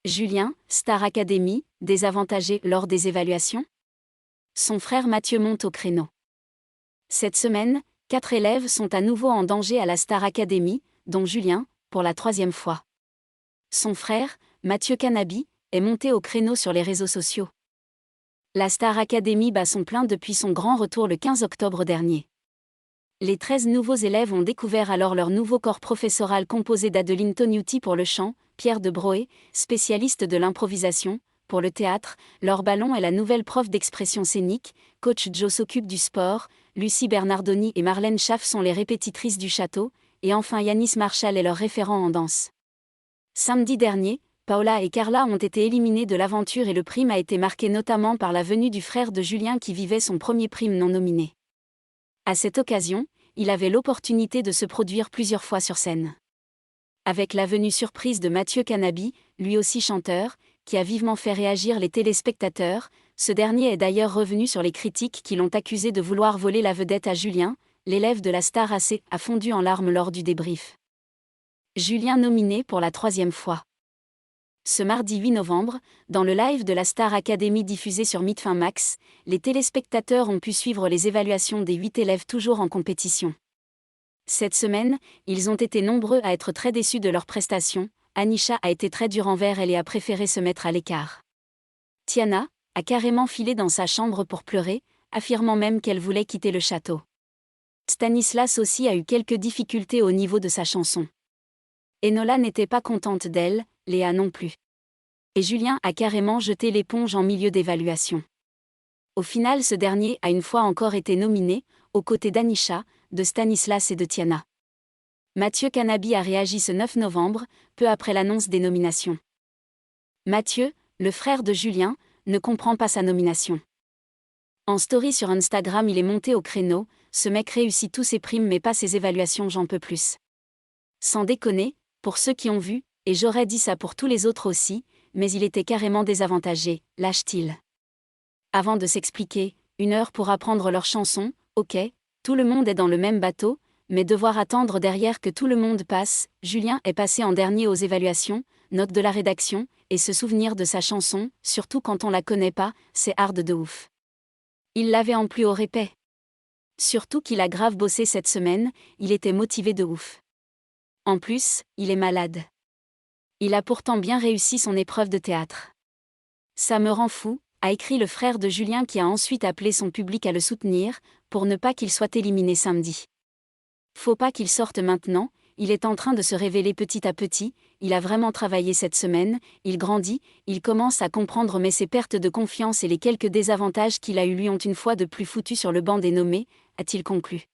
Julien, Star Academy, désavantagé lors des évaluations? Son frère Mathieu monte au créneau. Cette semaine, 4 élèves sont à nouveau en danger à la Star Academy, dont Julien, pour la 3e fois. Son frère, Mathieu Canabi, est monté au créneau sur les réseaux sociaux. La Star Academy bat son plein depuis son grand retour le 15 octobre dernier. Les 13 nouveaux élèves ont découvert alors leur nouveau corps professoral composé d'Adeline Tognuti pour le chant, Pierre de Broé, spécialiste de l'improvisation, pour le théâtre, Laure Ballon est la nouvelle prof d'expression scénique, coach Joe s'occupe du sport, Lucie Bernardoni et Marlène Schaff sont les répétitrices du château, et enfin Yanis Marshall est leur référent en danse. Samedi dernier, Paola et Carla ont été éliminées de l'aventure et le prime a été marqué notamment par la venue du frère de Julien qui vivait son premier prime non nominé. À cette occasion, il avait l'opportunité de se produire plusieurs fois sur scène. Avec la venue surprise de Mathieu Canabi, lui aussi chanteur, qui a vivement fait réagir les téléspectateurs, ce dernier est d'ailleurs revenu sur les critiques qui l'ont accusé de vouloir voler la vedette à Julien, l'élève de la Star AC a fondu en larmes lors du débrief. Julien nominé pour la 3e fois. Ce mardi 8 novembre, dans le live de la Star Academy diffusé sur Midfin Max, les téléspectateurs ont pu suivre les évaluations des 8 élèves toujours en compétition. Cette semaine, ils ont été nombreux à être très déçus de leurs prestations. Anisha a été très dure envers elle et a préféré se mettre à l'écart. Tiana a carrément filé dans sa chambre pour pleurer, affirmant même qu'elle voulait quitter le château. Stanislas aussi a eu quelques difficultés au niveau de sa chanson. Enola n'était pas contente d'elle, Léa non plus. Et Julien a carrément jeté l'éponge en milieu d'évaluation. Au final, ce dernier a une fois encore été nominé, aux côtés d'Anisha, de Stanislas et de Tiana. Mathieu Canabi a réagi ce 9 novembre, peu après l'annonce des nominations. Mathieu, le frère de Julien, ne comprend pas sa nomination. En story sur Instagram, il est monté au créneau, ce mec réussit tous ses primes mais pas ses évaluations, j'en peux plus. Sans déconner, pour ceux qui ont vu, et j'aurais dit ça pour tous les autres aussi, mais il était carrément désavantagé, lâche-t-il. Avant de s'expliquer, 1 heure pour apprendre leur chanson, ok, tout le monde est dans le même bateau, mais devoir attendre derrière que tout le monde passe, Julien est passé en dernier aux évaluations, note de la rédaction, et se souvenir de sa chanson, surtout quand on la connaît pas, c'est hard de ouf. Il l'avait en plus au répét. Surtout qu'il a grave bossé cette semaine, il était motivé de ouf. En plus, il est malade. Il a pourtant bien réussi son épreuve de théâtre. Ça me rend fou, a écrit le frère de Julien qui a ensuite appelé son public à le soutenir, pour ne pas qu'il soit éliminé samedi. Faut pas qu'il sorte maintenant, il est en train de se révéler petit à petit, il a vraiment travaillé cette semaine, il grandit, il commence à comprendre mais ses pertes de confiance et les quelques désavantages qu'il a eu lui ont une fois de plus foutu sur le banc des nommés, a-t-il conclu.